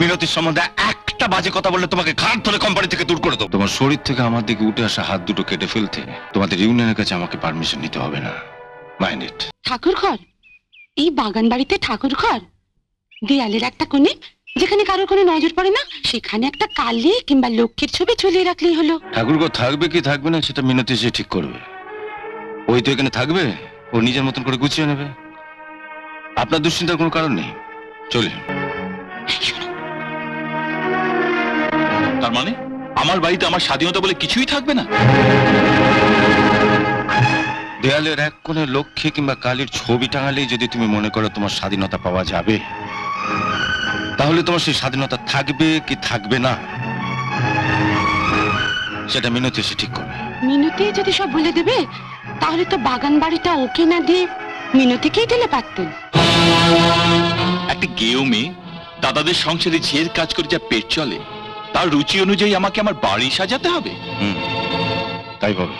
মিনতির সম্বন্ধে একটা বাজে কথা বললে তোমাকে ঘাট ধরে কোম্পানি থেকে দূর করে দেবো। তোমার শরীর থেকে আমার দিকে উঠে আসা হাত দুটো কেটে ফেলতে তোমাদের ইউনিয়নের কাছে আমাকে পারমিশন নিতে হবে না। Mind it. ঠাকুর ঘর, এই বাগান বাড়িতে ঠাকুর ঘর, দেয়ালের একটা কোণে যেখানে কারোর কোনো নজর পড়ে না সেখানে একটা কালী কিংবা লক্ষ্মীর ছবি ঝুলিয়ে রাখলেই হলো। ঠাকুর ঘর থাকবে কি থাকবে না সেটা মিনতি সে ঠিক করবে। ওই তো এখানে থাকবে, ও নিজের মতন করে গুছিয়ে নেবে। আপনার দুশ্চিন্তার কোনো কারণ নেই। চলে। তার মানে আমার বাড়িতে আমার স্বাধীনতা বলে কিছুই থাকবে না? দেয়ালের এক কোণে লক্ষ্মী কিংবা কালীর ছবি টাঙালেই যদি তুমি মনে করো তোমার স্বাধীনতা পাওয়া যাবে, তাহলে তোমার সেই স্বাধীনতা থাকবে কি থাকবে না সেটা মিনতি এসে ঠিক করবে। মিনতি যদি সব বলে দেবে তাহলে তো বাগান বাড়িটা ওকে না দিয়ে মিনতিকেই দিলে পারতেন। একটা গেও মেয়ে দাদাদের সংসারে ঝিয়ের কাজ করে যা পেট চলে তার রুচি অনুযায়ী আমাকে আমার বাড়ি সাজাতে হবে। তাই ভাবে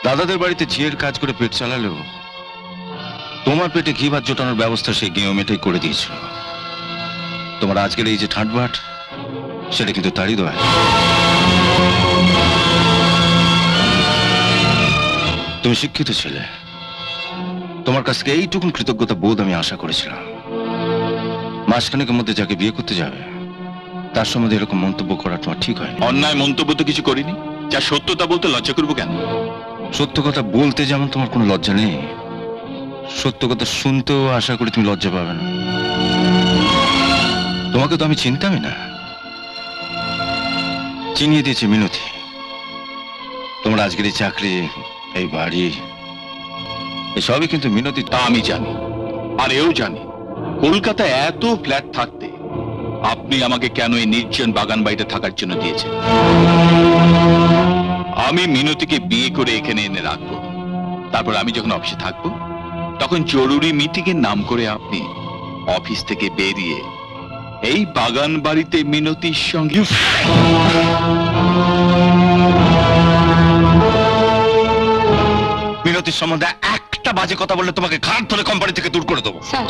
দাদাদের বাড়িতে ঝিয়ের কাজ করে পেট চালালেও তোমার পেটে ঘি ভাত জোটানোর ব্যবস্থা সেই গেও মেয়েটাই করে দিয়েছিল। তোমার আজকের এই যে ঠাটবাট সেটা কিন্তু তারই দয়া। তুমি শিক্ষিত ছেলে, তোমার কাছ থেকে এইটুকুন কৃতজ্ঞতা বোধ আমি আশা করেছিলাম। মাসখানেকের মধ্যে যাকে বিয়ে করতে যাবে তার সম্বন্ধে এরকম মন্তব্য করা তোমার ঠিক হয়। অন্যায় মন্তব্য তো কিছু করিনি, যা সত্যতা বলতে লজ্জা করবো কেন? সত্য কথা বলতে যেমন তোমার কোনো লজ্জা নেই, সত্য কথা শুনতেও আশা করি তুমি লজ্জা পাবে না। তোমাকে তো আমি চিনতামই না, চিনিয়ে দিয়েছে মিনতি। তোমার আজকের এই চাকরি, এই বাড়ি, এসবই কিন্তু মিনতি। তা আমি জানি, আর এও জানি কলকাতায় এত ফ্ল্যাট থাকতে আপনি আমাকে কেন এই নির্জন বাগান বাড়িতে থাকার জন্য দিয়েছেন। আমি মিনতিকে বিয়ে করে এখানে এনে রাখবো, তারপর আমি যখন অফিসে থাকবো তখন জরুরি মিটিং এর নাম করে আপনি অফিস থেকে বেরিয়ে এই বাগান বাড়িতে মিনতির সঙ্গে। মিনতির সম্বন্ধে একটা বাজে কথা বললে তোমাকে ঘাট ধরে কোম্পানি থেকে দূর করে দেবো। স্যার,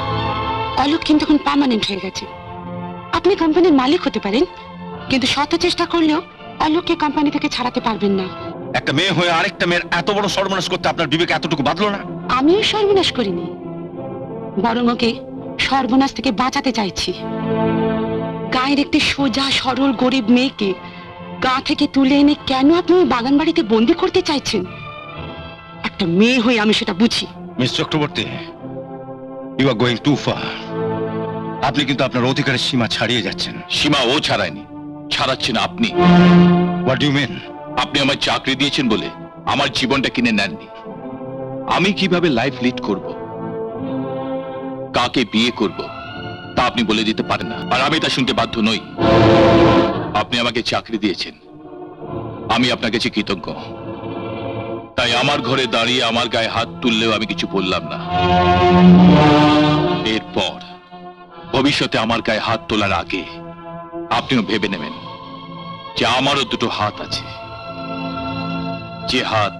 অলোক কিন্তু এখন পার্মানেন্ট হয়ে গেছে। আপনি কোম্পানির মালিক হতে পারেন, কিন্তু শত চেষ্টা করলেও অলোককে কোম্পানি থেকে ছাড়াতে পারবেন না। একটা মেয়ে হয়ে আরেকটা মেয়ের এত বড় সর্বনাশ করতে আপনার বিবেক এতটুকু বাঁধলো না? আমিও সর্বনাশ করিনি, বরং ওকে সর্বনাশ থেকে বাঁচাতে চাইছি। গায়ের একটি সোজা সরল গরিব মেয়েকে গা থেকে তুলে এনে কেন আপনি বাগান বাড়িতে বন্দি করতে চাইছেন? একটা মেয়ে হয়ে আমি সেটা বুঝি। Miss Chakraborty, you are going too far. আপনি কিন্তু আপনার অধিকারের সীমা ছাড়িয়ে যাচ্ছেন। সীমা ও ছাড়ায়নি, ছাড়াচ্ছেন আপনি। What do you mean? আপনি আমার চাকরি দিয়েছেন বলে আমার জীবনটা কিনে নেননি। আমি কিভাবে লাইফ লিড করব, কাকে বিয়ে করব তা আপনি বলে দিতে পারেন না, আর আমি তা শুনতে বাধ্য নই। আপনি আমাকে চাকরি দিয়েছেন, আমি আপনার কাছে কৃতজ্ঞ। তাই আমার ঘরে দাঁড়িয়ে আমার গায়ে হাত তুললেও আমি কিছু বললাম না। এরপর ভবিষ্যতে আমার গায়ে হাত তোলার আগে আপনিও ভেবে নেবেন যে আমারও দুটো হাত আছে, যে হাত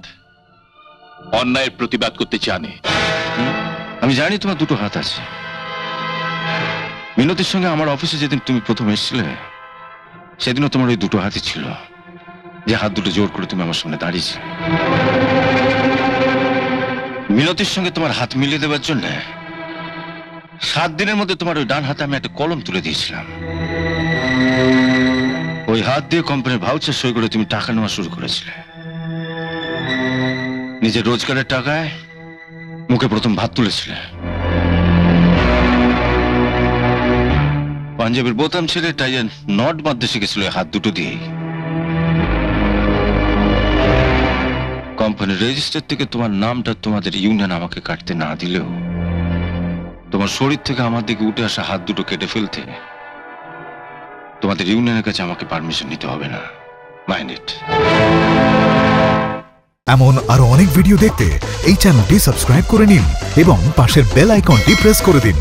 অন্যায়ের প্রতিবাদ করতে জানে। আমি জানি তোমার দুটো হাত আছে। মিনতির সঙ্গে আমার অফিসে যেদিন তুমি প্রথম এসেছিলে সেদিনও তোমার ওই দুটো হাতই ছিল, যে হাত দুটো জোর করে তুমি আমার সামনে দাঁড়িয়েছিলে। মিনতির সঙ্গে তোমার হাত মিলিয়ে দেওয়ার জন্য 7 দিনের মধ্যে তোমার ওই ডান হাতে আমি একটা কলম তুলে দিয়েছিলাম। ওই হাত দিয়ে কোম্পানির ভাউচার সই করে তুমি টাকা নেওয়া শুরু করেছিলে। নিজের রোজগারের টাকায় মুখে প্রথম ভাত তুলেছিলে। পাঞ্জাবের বোতাম ছেড়ে টাইয়ের নট বাঁধতে শিখেছিল হাত দুটো দিয়েই। কোম্পানির রেজিস্টার থেকে তোমার নামটা তোমাদের ইউনিয়ন আমাকে কাটতে না দিলেও তোমার শরীর থেকে আমার দিকে উঠে আসা হাত দুটো কেটে ফেলতে তোমাদের ইউনিয়নের কাছে আমাকে পারমিশন নিতে হবে না। Mind it. এমন আরো অনেক ভিডিও দেখতে এই চ্যানেলটি সাবস্ক্রাইব করে নিন এবং পাশের বেল আইকনটি প্রেস করে দিন।